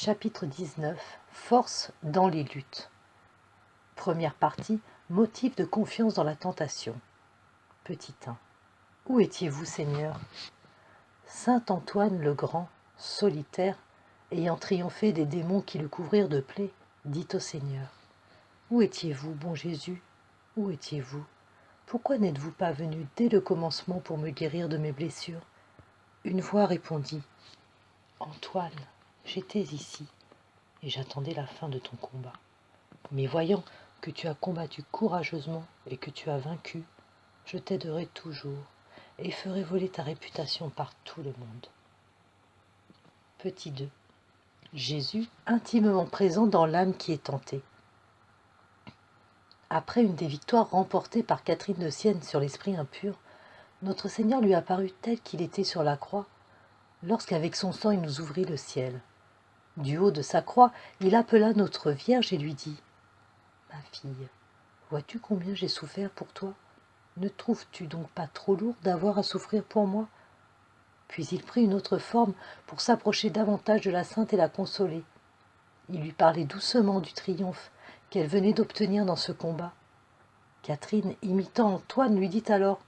Chapitre 19. Force dans les luttes. Première partie. Motif de confiance dans la tentation. Petit 1. Où étiez-vous, Seigneur? Saint Antoine le Grand, solitaire, ayant triomphé des démons qui le couvrirent de plaies, dit au Seigneur: Où étiez-vous, bon Jésus? Où étiez-vous? Pourquoi n'êtes-vous pas venu dès le commencement pour me guérir de mes blessures? Une voix répondit: Antoine, j'étais ici, et j'attendais la fin de ton combat. Mais voyant que tu as combattu courageusement et que tu as vaincu, je t'aiderai toujours et ferai voler ta réputation par tout le monde. Petit 2. Jésus, intimement présent dans l'âme qui est tentée. Après une des victoires remportées par Catherine de Sienne sur l'esprit impur, notre Seigneur lui apparut tel qu'il était sur la croix, lorsqu'avec son sang il nous ouvrit le ciel. Du haut de sa croix, il appela notre Vierge et lui dit: Ma fille, vois-tu combien j'ai souffert pour toi? Ne trouves-tu donc pas trop lourd d'avoir à souffrir pour moi? Puis il prit une autre forme pour s'approcher davantage de la sainte et la consoler. Il lui parlait doucement du triomphe qu'elle venait d'obtenir dans ce combat. Catherine, imitant Antoine, lui dit alors: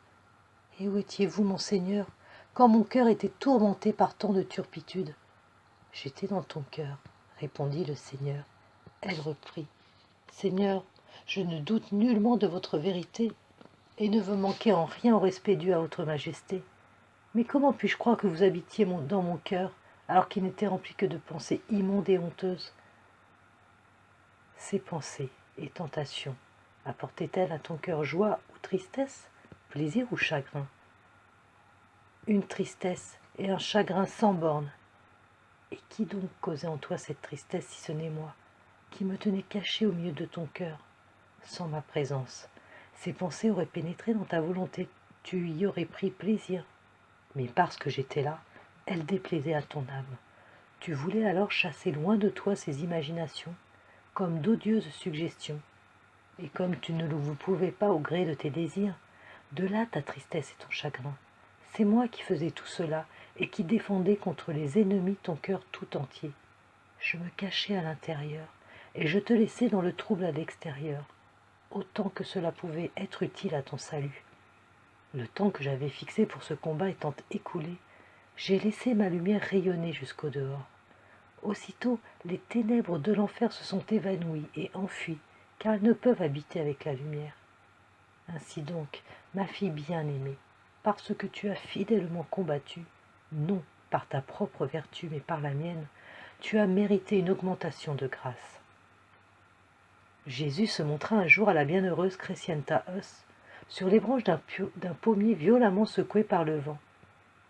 Et où étiez-vous, mon Seigneur, quand mon cœur était tourmenté par tant de turpitude? J'étais dans ton cœur, répondit le Seigneur. Elle reprit: Seigneur, je ne doute nullement de votre vérité, et ne veux manquer en rien au respect dû à votre majesté. Mais comment puis-je croire que vous habitiez dans mon cœur, alors qu'il n'était rempli que de pensées immondes et honteuses? Ces pensées et tentations apportaient-elles à ton cœur joie ou tristesse, plaisir ou chagrin? Une tristesse et un chagrin sans bornes. Et qui donc causait en toi cette tristesse si ce n'est moi, qui me tenais caché au milieu de ton cœur? Sans ma présence, ces pensées auraient pénétré dans ta volonté, tu y aurais pris plaisir. Mais parce que j'étais là, elles déplaisaient à ton âme. Tu voulais alors chasser loin de toi ces imaginations, comme d'odieuses suggestions. Et comme tu ne le pouvais pas au gré de tes désirs, de là ta tristesse et ton chagrin. C'est moi qui faisais tout cela et qui défendais contre les ennemis ton cœur tout entier. Je me cachais à l'intérieur et je te laissais dans le trouble à l'extérieur, autant que cela pouvait être utile à ton salut. Le temps que j'avais fixé pour ce combat étant écoulé, j'ai laissé ma lumière rayonner jusqu'au dehors. Aussitôt, les ténèbres de l'enfer se sont évanouies et enfuies, car elles ne peuvent habiter avec la lumière. Ainsi donc, ma fille bien-aimée, parce que tu as fidèlement combattu, non par ta propre vertu, mais par la mienne, tu as mérité une augmentation de grâce. Jésus se montra un jour à la bienheureuse Crescenta Us, sur les branches d'un pommier violemment secoué par le vent.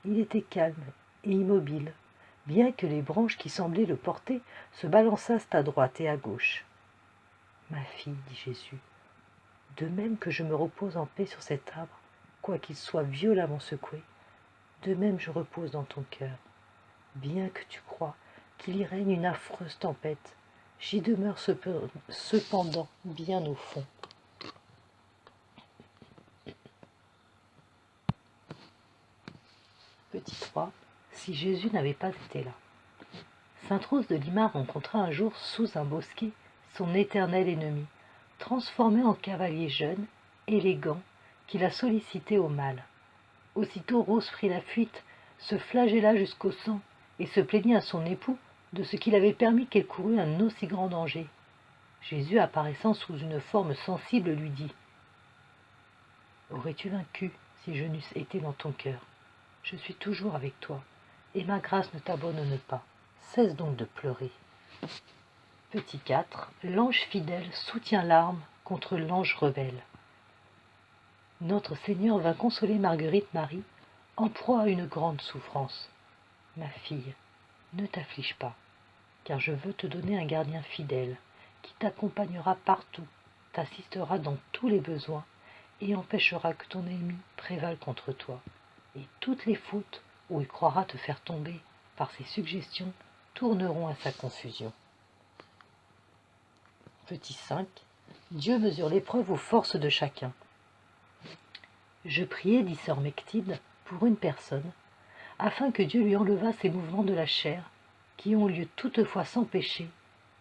Il était calme et immobile, bien que les branches qui semblaient le porter se balançassent à droite et à gauche. « Ma fille, dit Jésus, de même que je me repose en paix sur cet arbre, quoiqu'il soit violemment secoué, de même je repose dans ton cœur. Bien que tu crois qu'il y règne une affreuse tempête, j'y demeure cependant bien au fond. » Petit 3. Si Jésus n'avait pas été là. Sainte Rose de Lima rencontra un jour sous un bosquet son éternel ennemi, transformé en cavalier jeune, élégant, qui la sollicitait au mal. Aussitôt Rose prit la fuite, se flagella jusqu'au sang, et se plaignit à son époux de ce qu'il avait permis qu'elle courût un aussi grand danger. Jésus, apparaissant sous une forme sensible, lui dit: Aurais-tu vaincu si je n'eusse été dans ton cœur? Je suis toujours avec toi, et ma grâce ne t'abandonne pas. Cesse donc de pleurer. Petit 4. L'ange fidèle soutient l'arme contre l'ange rebelle. Notre Seigneur vint consoler Marguerite Marie, en proie à une grande souffrance. Ma fille, ne t'afflige pas, car je veux te donner un gardien fidèle, qui t'accompagnera partout, t'assistera dans tous les besoins, et empêchera que ton ennemi prévale contre toi. Et toutes les fautes où il croira te faire tomber par ses suggestions tourneront à sa confusion. Petit 5. Dieu mesure l'épreuve aux forces de chacun. Je priais, dit sœur Mectide, pour une personne, afin que Dieu lui enlevât ses mouvements de la chair, qui ont lieu toutefois sans péché,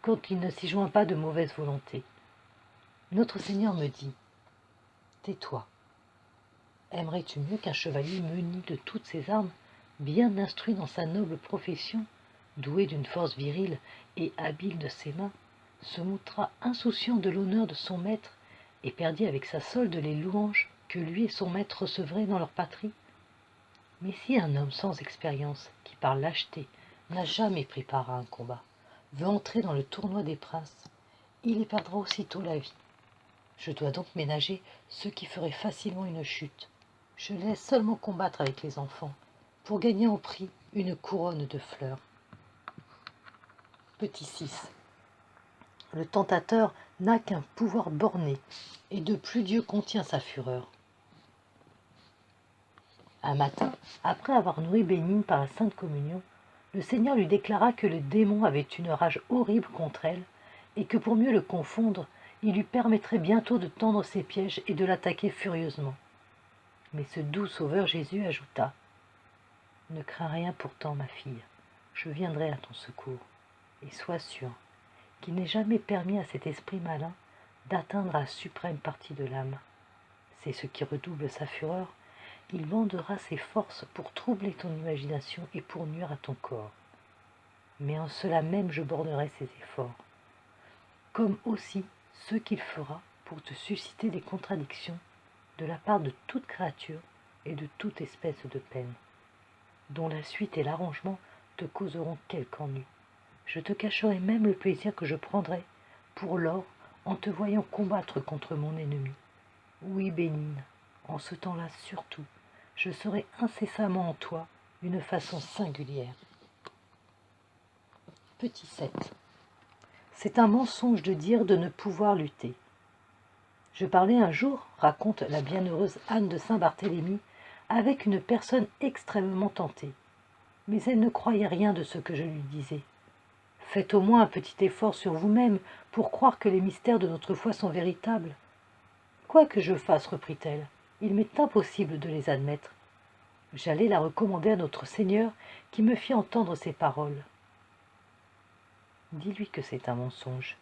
quand il ne s'y joint pas de mauvaise volonté. Notre Seigneur me dit, « Tais-toi. Aimerais-tu mieux qu'un chevalier muni de toutes ses armes, bien instruit dans sa noble profession, doué d'une force virile et habile de ses mains, se montra insouciant de l'honneur de son maître et perdit avec sa solde les louanges que lui et son maître recevraient dans leur patrie? Mais si un homme sans expérience, qui par lâcheté n'a jamais pris part à un combat, veut entrer dans le tournoi des princes, il y perdra aussitôt la vie. Je dois donc ménager ce qui ferait facilement une chute. Je laisse seulement combattre avec les enfants, pour gagner en prix une couronne de fleurs. » Petit 6. Le tentateur n'a qu'un pouvoir borné, et de plus Dieu contient sa fureur. Un matin, après avoir nourri Bénigne par la Sainte Communion, le Seigneur lui déclara que le démon avait une rage horrible contre elle, et que pour mieux le confondre, il lui permettrait bientôt de tendre ses pièges et de l'attaquer furieusement. Mais ce doux sauveur Jésus ajouta, « Ne crains rien pourtant, ma fille, je viendrai à ton secours, et sois sûre qu'il n'est jamais permis à cet esprit malin d'atteindre à la suprême partie de l'âme. C'est ce qui redouble sa fureur, il bandera ses forces pour troubler ton imagination et pour nuire à ton corps. Mais en cela même je bornerai ses efforts, comme aussi ceux qu'il fera pour te susciter des contradictions de la part de toute créature et de toute espèce de peine, dont la suite et l'arrangement te causeront quelque ennui. Je te cacherai même le plaisir que je prendrai pour lors en te voyant combattre contre mon ennemi. Oui, Bénigne, en ce temps-là surtout, je serai incessamment en toi d'une façon singulière. Petit 7. C'est un mensonge de dire de ne pouvoir lutter. Je parlais un jour, raconte la bienheureuse Anne de Saint-Barthélemy, avec une personne extrêmement tentée. Mais elle ne croyait rien de ce que je lui disais. Faites au moins un petit effort sur vous-même pour croire que les mystères de notre foi sont véritables. Quoi que je fasse, reprit-elle, il m'est impossible de les admettre. J'allais la recommander à notre Seigneur qui me fit entendre ces paroles. Dis-lui que c'est un mensonge.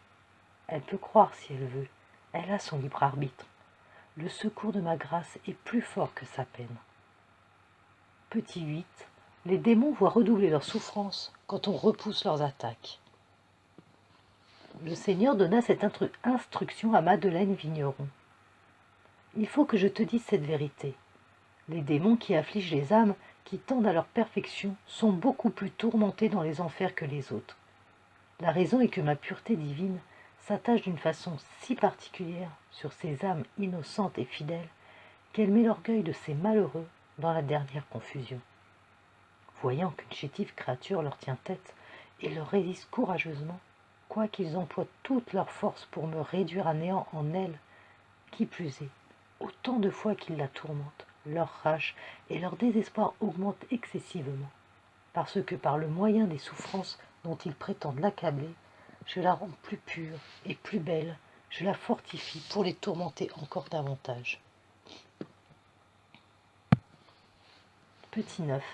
Elle peut croire si elle veut. Elle a son libre arbitre. Le secours de ma grâce est plus fort que sa peine. Petit 8. Les démons voient redoubler leur souffrance quand on repousse leurs attaques. Le Seigneur donna cette instruction à Madeleine Vigneron. Il faut que je te dise cette vérité. Les démons qui affligent les âmes qui tendent à leur perfection sont beaucoup plus tourmentés dans les enfers que les autres. La raison est que ma pureté divine s'attache d'une façon si particulière sur ces âmes innocentes et fidèles qu'elle met l'orgueil de ces malheureux dans la dernière confusion. Voyant qu'une chétive créature leur tient tête et leur résiste courageusement, quoiqu'ils emploient toute leur force pour me réduire à néant en elle, qui plus est, autant de fois qu'ils la tourmentent, leur rage et leur désespoir augmentent excessivement, parce que par le moyen des souffrances dont ils prétendent l'accabler, je la rends plus pure et plus belle, je la fortifie pour les tourmenter encore davantage. Petit 9.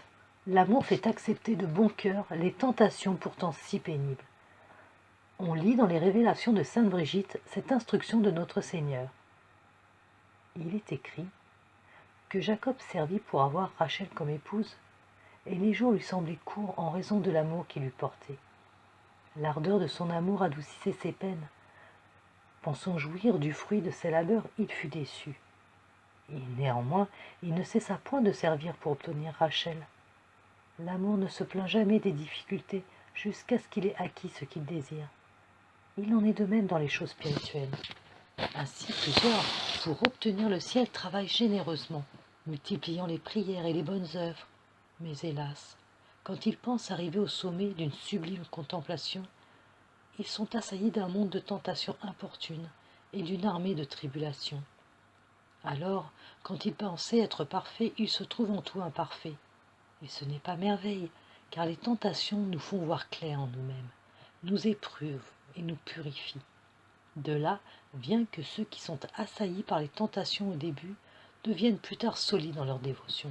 L'amour fait accepter de bon cœur les tentations pourtant si pénibles. On lit dans les révélations de Sainte Brigitte cette instruction de notre Seigneur. Il est écrit que Jacob servit pour avoir Rachel comme épouse, et les jours lui semblaient courts en raison de l'amour qu'il lui portait. L'ardeur de son amour adoucissait ses peines. Pensant jouir du fruit de ses labeurs, il fut déçu. Et néanmoins, il ne cessa point de servir pour obtenir Rachel. L'amour ne se plaint jamais des difficultés jusqu'à ce qu'il ait acquis ce qu'il désire. Il en est de même dans les choses spirituelles. Ainsi, plusieurs, pour obtenir le ciel, travaillent généreusement, multipliant les prières et les bonnes œuvres. Mais hélas, quand ils pensent arriver au sommet d'une sublime contemplation, ils sont assaillis d'un monde de tentations importunes et d'une armée de tribulations. Alors, quand ils pensaient être parfaits, ils se trouvent en tout imparfaits. Et ce n'est pas merveille, car les tentations nous font voir clair en nous-mêmes, nous éprouvent et nous purifient. De là vient que ceux qui sont assaillis par les tentations au début deviennent plus tard solides dans leur dévotion.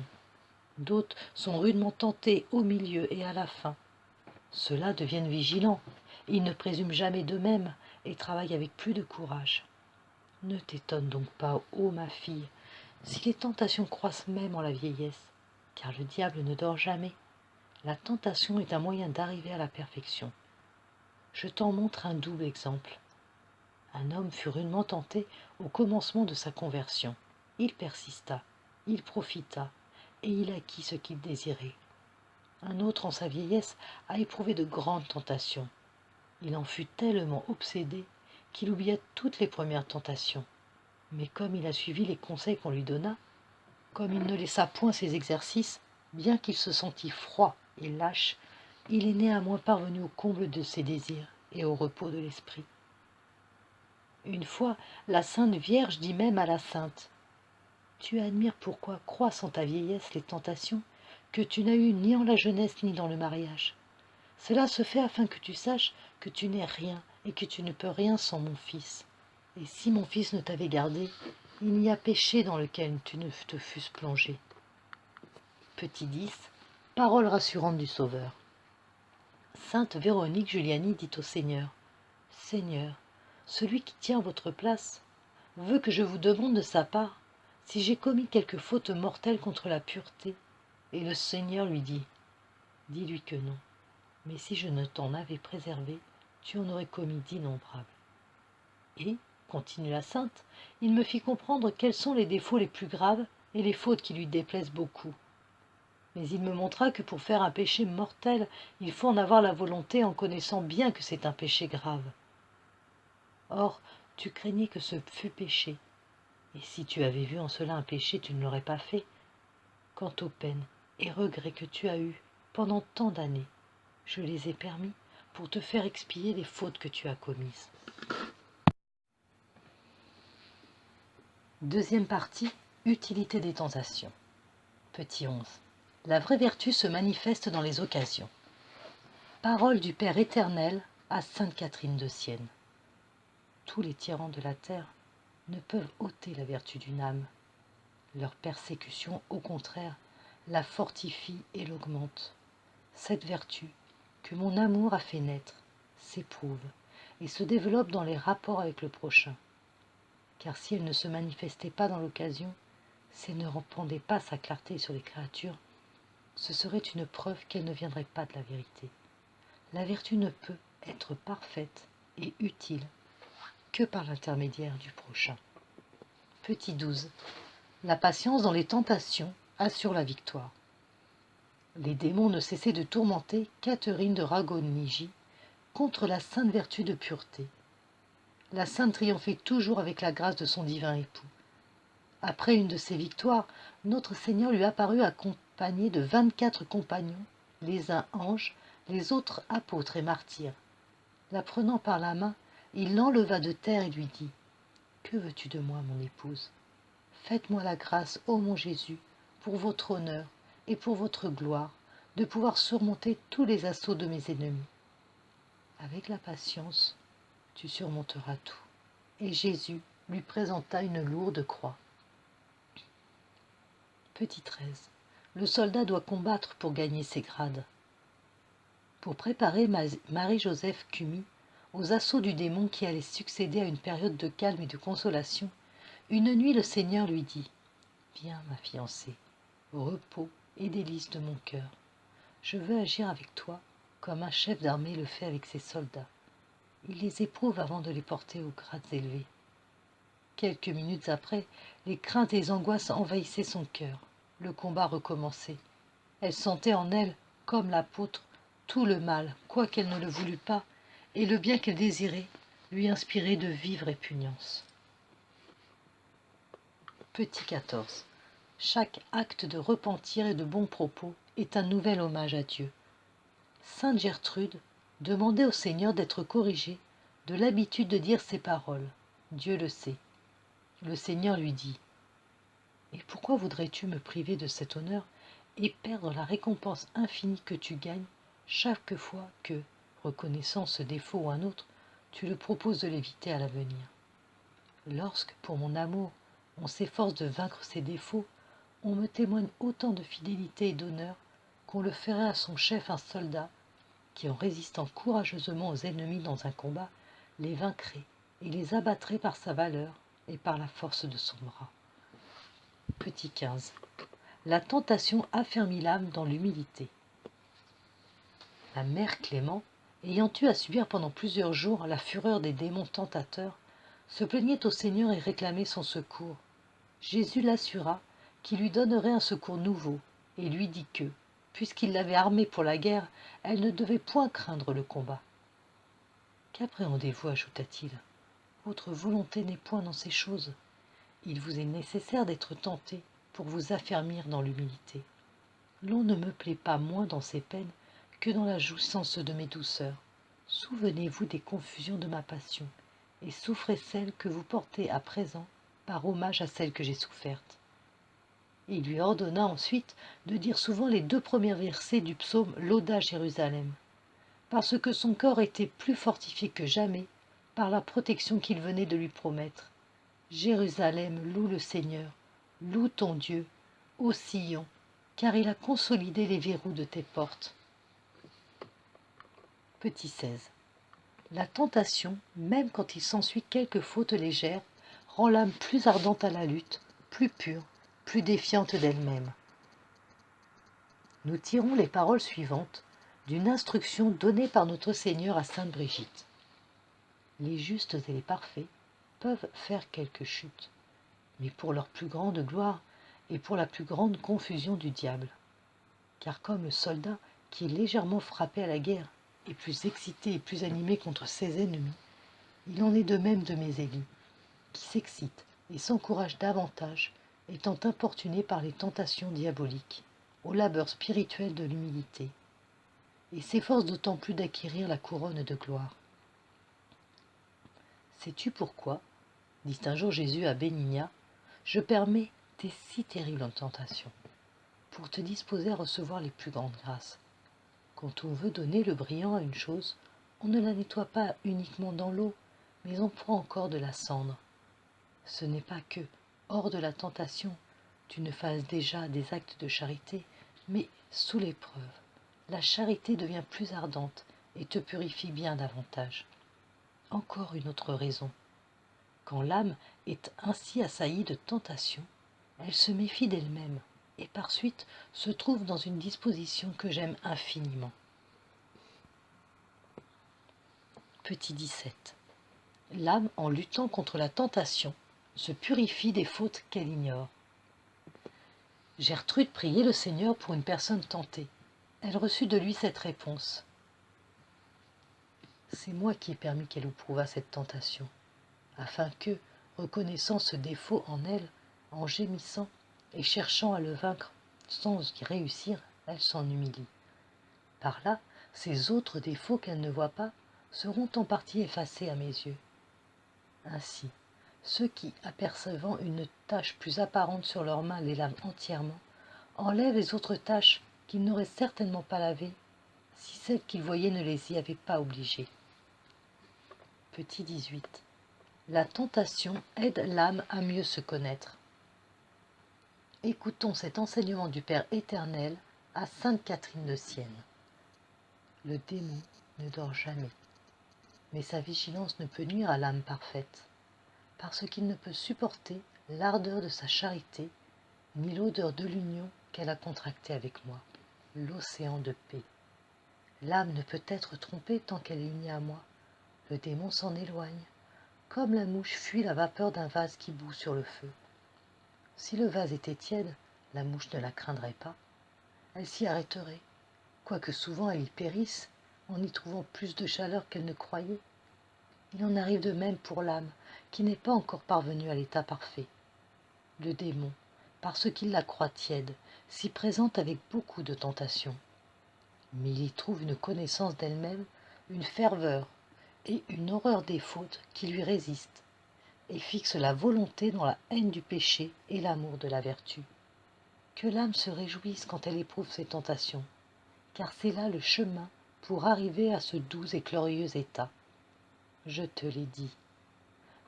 D'autres sont rudement tentés au milieu et à la fin. Ceux-là deviennent vigilants, ils ne présument jamais d'eux-mêmes et travaillent avec plus de courage. Ne t'étonne donc pas, ô ma fille, si les tentations croissent même en la vieillesse, car le diable ne dort jamais. La tentation est un moyen d'arriver à la perfection. Je t'en montre un double exemple. Un homme fut rudement tenté au commencement de sa conversion. Il persista, il profita, et il acquit ce qu'il désirait. Un autre, en sa vieillesse, a éprouvé de grandes tentations. Il en fut tellement obsédé qu'il oublia toutes les premières tentations. Mais comme il a suivi les conseils qu'on lui donna, comme il ne laissa point ses exercices, bien qu'il se sentît froid et lâche, il est néanmoins parvenu au comble de ses désirs et au repos de l'esprit. Une fois, la Sainte Vierge dit même à la Sainte: Tu admires pourquoi croissent en ta vieillesse les tentations que tu n'as eues ni en la jeunesse ni dans le mariage. Cela se fait afin que tu saches que tu n'es rien et que tu ne peux rien sans mon Fils. Et si mon Fils ne t'avait gardé, il n'y a péché dans lequel tu ne te fusses plongé. Petit 10. Parole rassurante du Sauveur. Sainte Véronique Giuliani dit au Seigneur: Seigneur, celui qui tient votre place veut que je vous demande de sa part si j'ai commis quelque faute mortelle contre la pureté. Et le Seigneur lui dit: Dis-lui que non, mais si je ne t'en avais préservé, tu en aurais commis d'innombrables. Et, continue la sainte, il me fit comprendre quels sont les défauts les plus graves et les fautes qui lui déplaisent beaucoup. Mais il me montra que pour faire un péché mortel, il faut en avoir la volonté en connaissant bien que c'est un péché grave. Or, tu craignais que ce fût péché, et si tu avais vu en cela un péché, tu ne l'aurais pas fait. Quant aux peines et regrets que tu as eus pendant tant d'années, je les ai permis pour te faire expier les fautes que tu as commises. Deuxième partie, utilité des tentations. Petit 11. La vraie vertu se manifeste dans les occasions. Parole du Père éternel à Sainte Catherine de Sienne. Tous les tyrans de la terre ne peuvent ôter la vertu d'une âme. Leur persécution, au contraire, la fortifie et l'augmente. Cette vertu, que mon amour a fait naître, s'éprouve et se développe dans les rapports avec le prochain. Car si elle ne se manifestait pas dans l'occasion, si elle ne répandait pas sa clarté sur les créatures, ce serait une preuve qu'elle ne viendrait pas de la vérité. La vertu ne peut être parfaite et utile que par l'intermédiaire du prochain. Petit 12. La patience dans les tentations assure la victoire. Les démons ne cessaient de tourmenter Catherine de Ragonigi contre la sainte vertu de pureté. La sainte triomphait toujours avec la grâce de son divin époux. Après une de ces victoires, notre Seigneur lui apparut accompagné de 24 compagnons, les uns anges, les autres apôtres et martyrs. La prenant par la main, il l'enleva de terre et lui dit: Que veux-tu de moi, mon épouse? Faites-moi la grâce, ô mon Jésus, pour votre honneur et pour votre gloire, de pouvoir surmonter tous les assauts de mes ennemis. Avec la patience, tu surmonteras tout. Et Jésus lui présenta une lourde croix. Petit 13. Le soldat doit combattre pour gagner ses grades. Pour préparer Marie-Joseph Cumy aux assauts du démon qui allait succéder à une période de calme et de consolation, une nuit le Seigneur lui dit: Viens, ma fiancée, repos et délice de mon cœur. Je veux agir avec toi comme un chef d'armée le fait avec ses soldats. Il les éprouve avant de les porter aux grades élevés. Quelques minutes après, les craintes et les angoisses envahissaient son cœur. Le combat recommençait. Elle sentait en elle, comme l'apôtre, tout le mal, quoiqu'elle ne le voulût pas, et le bien qu'elle désirait lui inspirait de vive répugnance. Petit 14. Chaque acte de repentir et de bons propos est un nouvel hommage à Dieu. Sainte Gertrude demandait au Seigneur d'être corrigée de l'habitude de dire ces paroles. Dieu le sait. Le Seigneur lui dit: Et pourquoi voudrais-tu me priver de cet honneur et perdre la récompense infinie que tu gagnes chaque fois que, reconnaissant ce défaut ou un autre, tu le proposes de l'éviter à l'avenir? Lorsque, pour mon amour, on s'efforce de vaincre ses défauts, on me témoigne autant de fidélité et d'honneur qu'on le ferait à son chef un soldat qui, en résistant courageusement aux ennemis dans un combat, les vaincrait et les abattrait par sa valeur et par la force de son bras. Petit 15. La tentation affermit l'âme dans l'humilité. La mère Clément, ayant eu à subir pendant plusieurs jours la fureur des démons tentateurs, se plaignait au Seigneur et réclamait son secours. Jésus l'assura qu'il lui donnerait un secours nouveau et lui dit que, puisqu'il l'avait armée pour la guerre, elle ne devait point craindre le combat. Qu'appréhendez-vous, ajouta-t-il. Votre volonté n'est point dans ces choses. Il vous est nécessaire d'être tenté pour vous affermir dans l'humilité. L'on ne me plaît pas moins dans ces peines que dans la jouissance de mes douceurs. Souvenez-vous des confusions de ma passion, et souffrez celles que vous portez à présent par hommage à celles que j'ai souffertes. Il lui ordonna ensuite de dire souvent les 2 premiers versets du psaume « Lauda Jérusalem », parce que son corps était plus fortifié que jamais par la protection qu'il venait de lui promettre. « Jérusalem, loue le Seigneur, loue ton Dieu, ô Sion, car il a consolidé les verrous de tes portes. » Petit 16. La tentation, même quand il s'ensuit quelques fautes légères, rend l'âme plus ardente à la lutte, plus pure, plus défiante d'elle-même. Nous tirons les paroles suivantes d'une instruction donnée par notre Seigneur à sainte Brigitte. Les justes et les parfaits peuvent faire quelques chutes, mais pour leur plus grande gloire et pour la plus grande confusion du diable. Car comme le soldat qui est légèrement frappé à la guerre est plus excité et plus animé contre ses ennemis, il en est de même de mes élus, qui s'excitent et s'encouragent davantage, étant importunés par les tentations diaboliques, au labeur spirituel de l'humilité, et s'efforcent d'autant plus d'acquérir la couronne de gloire. Sais-tu pourquoi, dit un jour Jésus à Bénignat, je permets tes si terribles tentations, pour te disposer à recevoir les plus grandes grâces. Quand on veut donner le brillant à une chose, on ne la nettoie pas uniquement dans l'eau, mais on prend encore de la cendre. Ce n'est pas que, hors de la tentation, tu ne fasses déjà des actes de charité, mais sous l'épreuve, la charité devient plus ardente et te purifie bien davantage. Encore une autre raison. Quand l'âme est ainsi assaillie de tentation, elle se méfie d'elle-même et par suite se trouve dans une disposition que j'aime infiniment. Petit 17. L'âme, en luttant contre la tentation, se purifie des fautes qu'elle ignore. Gertrude priait le Seigneur pour une personne tentée. Elle reçut de lui cette réponse. C'est moi qui ai permis qu'elle éprouvât cette tentation, afin que, reconnaissant ce défaut en elle, en gémissant et cherchant à le vaincre sans y réussir, elle s'en humilie. Par là, ces autres défauts qu'elle ne voit pas seront en partie effacés à mes yeux. Ainsi, ceux qui, apercevant une tache plus apparente sur leurs mains, les lavent entièrement, enlèvent les autres taches qu'ils n'auraient certainement pas lavées si celles qu'ils voyaient ne les y avaient pas obligés. Petit 18. La tentation aide l'âme à mieux se connaître. Écoutons cet enseignement du Père éternel à sainte Catherine de Sienne. Le démon ne dort jamais, mais sa vigilance ne peut nuire à l'âme parfaite, parce qu'il ne peut supporter l'ardeur de sa charité, ni l'odeur de l'union qu'elle a contractée avec moi, l'océan de paix. L'âme ne peut être trompée tant qu'elle est unie à moi. Le démon s'en éloigne, comme la mouche fuit la vapeur d'un vase qui bout sur le feu. Si le vase était tiède, la mouche ne la craindrait pas. Elle s'y arrêterait, quoique souvent elle y périsse, en y trouvant plus de chaleur qu'elle ne croyait. Il en arrive de même pour l'âme, qui n'est pas encore parvenue à l'état parfait. Le démon, parce qu'il la croit tiède, s'y présente avec beaucoup de tentations. Mais il y trouve une connaissance d'elle-même, une ferveur et une horreur des fautes qui lui résistent, et fixe la volonté dans la haine du péché et l'amour de la vertu. Que l'âme se réjouisse quand elle éprouve ces tentations, car c'est là le chemin pour arriver à ce doux et glorieux état. Je te l'ai dit,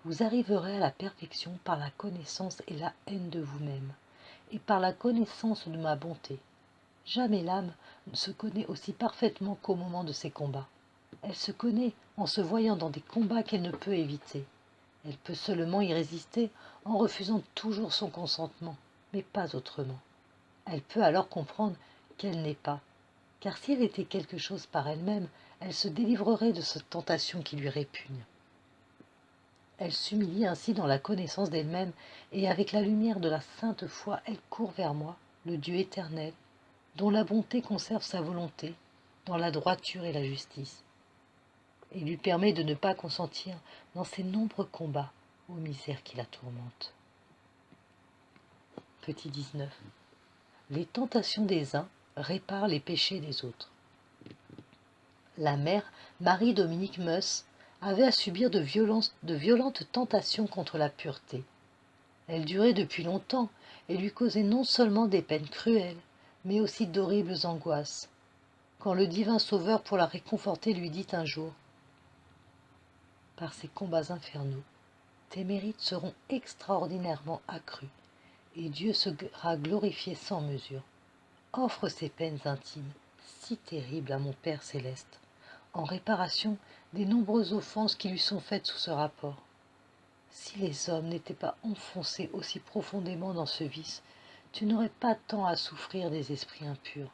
vous arriverez à la perfection par la connaissance et la haine de vous-même, et par la connaissance de ma bonté, Jamais l'âme ne se connaît aussi parfaitement qu'au moment de ses combats. Elle se connaît en se voyant dans des combats qu'elle ne peut éviter. Elle peut seulement y résister en refusant toujours son consentement, mais pas autrement. Elle peut alors comprendre qu'elle n'est pas, car si elle était quelque chose par elle-même, elle se délivrerait de cette tentation qui lui répugne. Elle s'humilie ainsi dans la connaissance d'elle-même, et avec la lumière de la sainte foi, elle court vers moi, le Dieu éternel, dont la bonté conserve sa volonté, dans la droiture et la justice, et lui permet de ne pas consentir dans ses nombreux combats aux misères qui la tourmentent. Petit 19. Les tentations des uns réparent les péchés des autres. La mère, Marie-Dominique Meuss, avait à subir de violentes tentations contre la pureté. Elles duraient depuis longtemps et lui causaient non seulement des peines cruelles, mais aussi d'horribles angoisses. Quand le divin Sauveur, pour la réconforter, lui dit un jour « Par ces combats infernaux, tes mérites seront extraordinairement accrus, et Dieu sera glorifié sans mesure. Offre ces peines intimes, si terribles à mon Père céleste, en réparation des nombreuses offenses qui lui sont faites sous ce rapport. Si les hommes n'étaient pas enfoncés aussi profondément dans ce vice, tu n'aurais pas tant à souffrir des esprits impurs.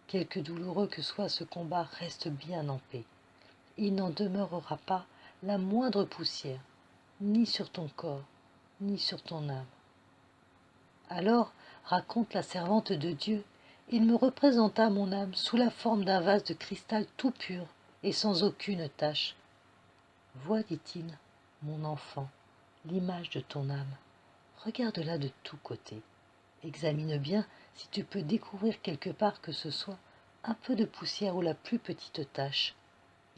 Quelque douloureux que soit ce combat, reste bien en paix. Il n'en demeurera pas la moindre poussière, ni sur ton corps, ni sur ton âme. » Alors, raconte la servante de Dieu, il me représenta mon âme sous la forme d'un vase de cristal tout pur et sans aucune tache. Vois, dit-il, mon enfant, l'image de ton âme. Regarde-la de tous côtés. Examine bien si tu peux découvrir quelque part que ce soit un peu de poussière ou la plus petite tache.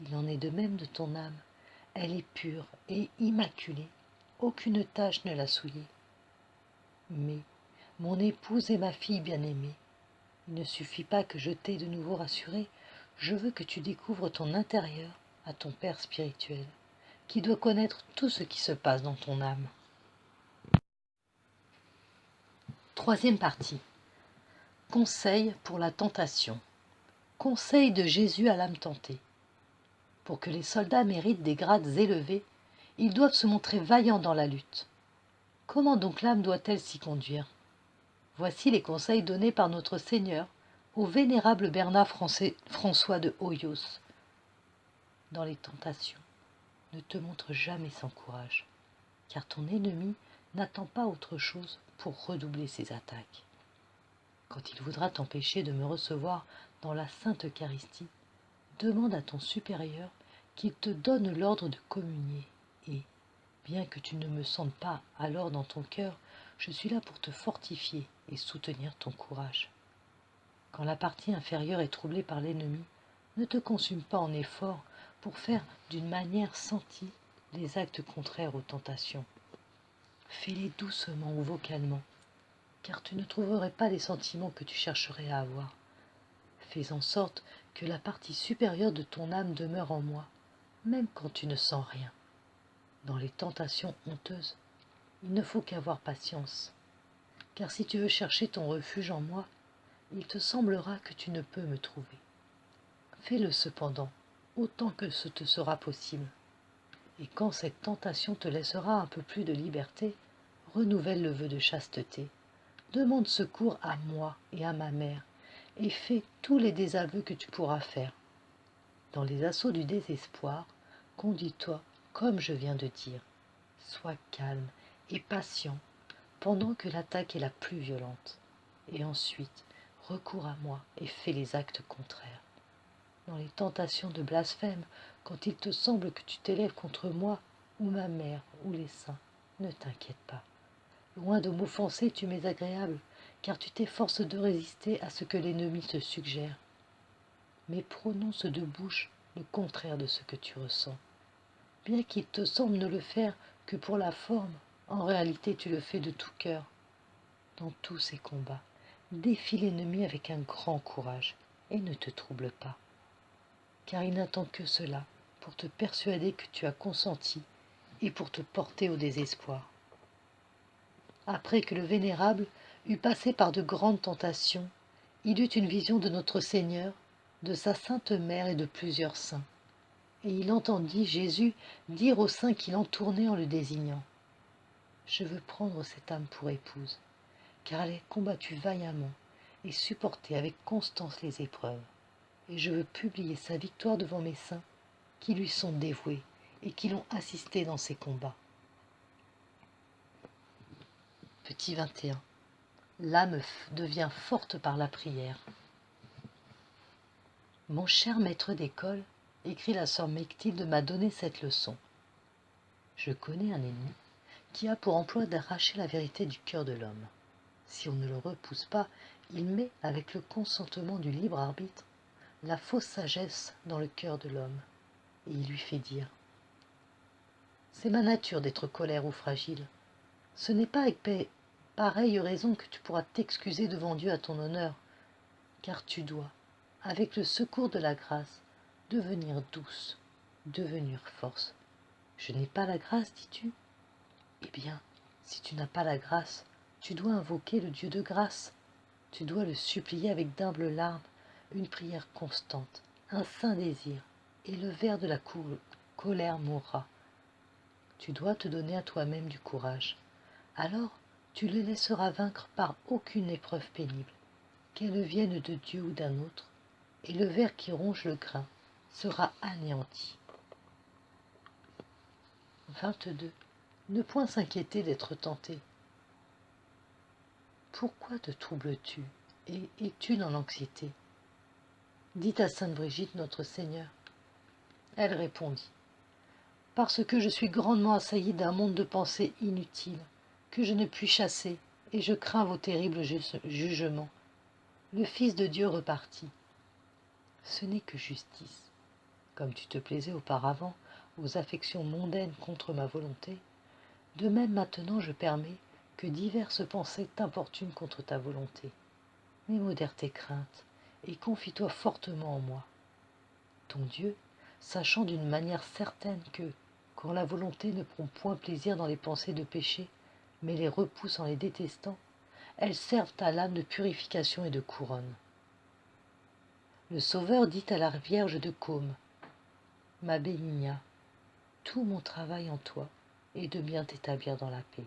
Il en est de même de ton âme. Elle est pure et immaculée. Aucune tache ne l'a souillée. Mais, mon épouse et ma fille bien-aimée, il ne suffit pas que je t'aie de nouveau rassurée, je veux que tu découvres ton intérieur à ton Père spirituel, qui doit connaître tout ce qui se passe dans ton âme. Troisième partie. Conseil pour la tentation. Conseil de Jésus à l'âme tentée. Pour que les soldats méritent des grades élevés, ils doivent se montrer vaillants dans la lutte. Comment donc l'âme doit-elle s'y conduire? Voici les conseils donnés par notre Seigneur au vénérable Bernard François de Hoyos. Dans les tentations, ne te montre jamais sans courage, car ton ennemi n'attend pas autre chose pour redoubler ses attaques. Quand il voudra t'empêcher de me recevoir dans la Sainte Eucharistie, demande à ton supérieur qu'il te donne l'ordre de communier et, bien que tu ne me sentes pas alors dans ton cœur, je suis là pour te fortifier et soutenir ton courage. Quand la partie inférieure est troublée par l'ennemi, ne te consume pas en efforts pour faire d'une manière sentie les actes contraires aux tentations. Fais-les doucement ou vocalement, car tu ne trouverais pas les sentiments que tu chercherais à avoir. Fais en sorte que la partie supérieure de ton âme demeure en moi, même quand tu ne sens rien. Dans les tentations honteuses, il ne faut qu'avoir patience, car si tu veux chercher ton refuge en moi, il te semblera que tu ne peux me trouver. Fais-le cependant, autant que ce te sera possible. Et quand cette tentation te laissera un peu plus de liberté, renouvelle le vœu de chasteté. Demande secours à moi et à ma mère, et fais tous les désaveux que tu pourras faire. Dans les assauts du désespoir, conduis-toi comme je viens de dire. Sois calme et patient pendant que l'attaque est la plus violente. Et ensuite, recours à moi et fais les actes contraires. Dans les tentations de blasphème, quand il te semble que tu t'élèves contre moi, ou ma mère, ou les saints, ne t'inquiète pas. Loin de m'offenser, tu m'es agréable, car tu t'efforces de résister à ce que l'ennemi te suggère. Mais prononce de bouche le contraire de ce que tu ressens. Bien qu'il te semble ne le faire que pour la forme, en réalité tu le fais de tout cœur. Dans tous ces combats, défie l'ennemi avec un grand courage et ne te trouble pas, car il n'attend que cela pour te persuader que tu as consenti et pour te porter au désespoir. Après que le Vénérable eut passé par de grandes tentations, il eut une vision de notre Seigneur, de sa sainte mère et de plusieurs saints. Et il entendit Jésus dire aux saints qui l'entournaient en le désignant: Je veux prendre cette âme pour épouse, car elle a combattu vaillamment et supporté avec constance les épreuves. Et je veux publier sa victoire devant mes saints, qui lui sont dévoués et qui l'ont assisté dans ses combats. Petit 21. L'âme devient forte par la prière. Mon cher maître d'école, écrit la sœur Mechtilde, m'a donné cette leçon. Je connais un ennemi qui a pour emploi d'arracher la vérité du cœur de l'homme. Si on ne le repousse pas, il met, avec le consentement du libre arbitre, la fausse sagesse dans le cœur de l'homme, et il lui fait dire: C'est ma nature d'être colère ou fragile. Ce n'est pas avec pareille raison que tu pourras t'excuser devant Dieu à ton honneur, car tu dois, avec le secours de la grâce, devenir douce, devenir force. Je n'ai pas la grâce, dis-tu? Eh bien, si tu n'as pas la grâce, tu dois invoquer le Dieu de grâce. Tu dois le supplier avec d'humbles larmes, une prière constante, un saint désir, et le ver de la colère mourra. Tu dois te donner à toi-même du courage. Alors, tu le laisseras vaincre par aucune épreuve pénible, qu'elle vienne de Dieu ou d'un autre, et le ver qui ronge le grain sera anéanti. 22. Ne point s'inquiéter d'être tenté. Pourquoi te troubles-tu et es-tu dans l'anxiété? Dit à sainte Brigitte notre Seigneur. Elle répondit: Parce que je suis grandement assaillie d'un monde de pensées inutiles, que je ne puis chasser, et je crains vos terribles jugements. Le Fils de Dieu repartit: Ce n'est que justice. Comme tu te plaisais auparavant aux affections mondaines contre ma volonté, de même maintenant je permets que diverses pensées t'importunent contre ta volonté. Mais modère tes craintes, et confie-toi fortement en moi. Ton Dieu, sachant d'une manière certaine que, quand la volonté ne prend point plaisir dans les pensées de péché, mais les repousse en les détestant, elles servent à l'âme de purification et de couronne. Le Sauveur dit à la Vierge de Côme: Ma Bénignat, tout mon travail en toi est de bien t'établir dans la paix.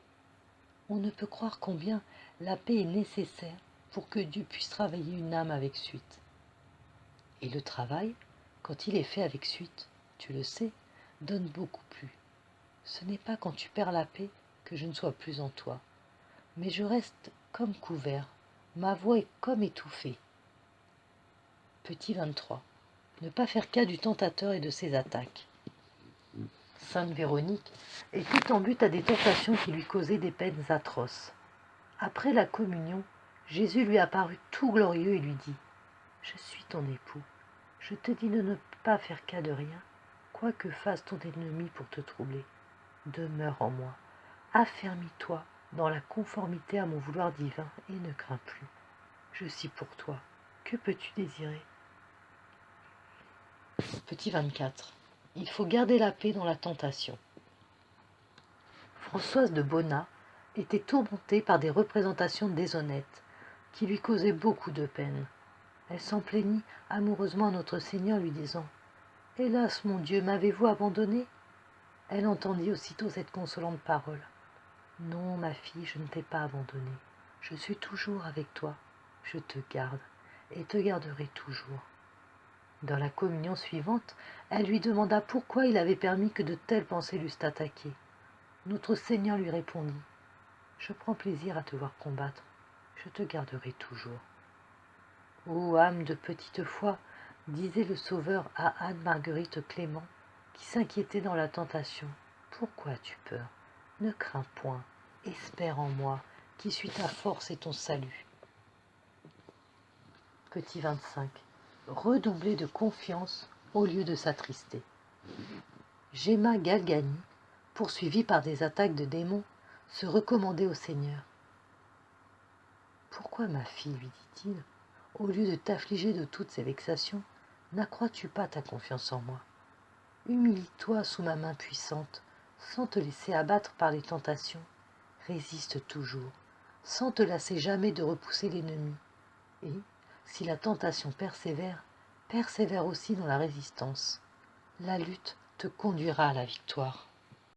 On ne peut croire combien la paix est nécessaire pour que Dieu puisse travailler une âme avec suite. Et le travail, quand il est fait avec suite, tu le sais, donne beaucoup plus. Ce n'est pas quand tu perds la paix que je ne sois plus en toi, mais je reste comme couvert, ma voix est comme étouffée. Petit 23. Ne pas faire cas du tentateur et de ses attaques. Sainte Véronique était en butte à des tentations qui lui causaient des peines atroces. Après la communion, Jésus lui apparut tout glorieux et lui dit: Je suis ton époux. Je te dis de ne pas faire cas de rien, quoi que fasse ton ennemi pour te troubler. Demeure en moi. Affermis-toi dans la conformité à mon vouloir divin et ne crains plus. Je suis pour toi. Que peux-tu désirer? Petit 24. Il faut garder la paix dans la tentation. Françoise de Bonnat était tourmentée par des représentations déshonnêtes qui lui causaient beaucoup de peine. Elle s'en plaignit amoureusement à notre Seigneur, lui disant: Hélas, mon Dieu, m'avez-vous abandonné? Elle entendit aussitôt cette consolante parole: Non, ma fille, je ne t'ai pas abandonnée. Je suis toujours avec toi. Je te garde et te garderai toujours. Dans la communion suivante, elle lui demanda pourquoi il avait permis que de telles pensées l'eussent attaquée. Notre Seigneur lui répondit: Je prends plaisir à te voir combattre. Je te garderai toujours. Ô âme de petite foi, disait le Sauveur à Anne-Marguerite Clément, qui s'inquiétait dans la tentation, pourquoi as-tu peur? Ne crains point, espère en moi, qui suis ta force et ton salut. Petit 25. Redoubler de confiance au lieu de s'attrister. Gemma Galgani, poursuivie par des attaques de démons, se recommandait au Seigneur. Pourquoi, ma fille, lui dit-il, au lieu de t'affliger de toutes ces vexations, n'accrois-tu pas ta confiance en moi? Humilie-toi sous ma main puissante, sans te laisser abattre par les tentations. Résiste toujours, sans te lasser jamais de repousser l'ennemi. Et, Si la tentation persévère, persévère aussi dans la résistance. La lutte te conduira à la victoire.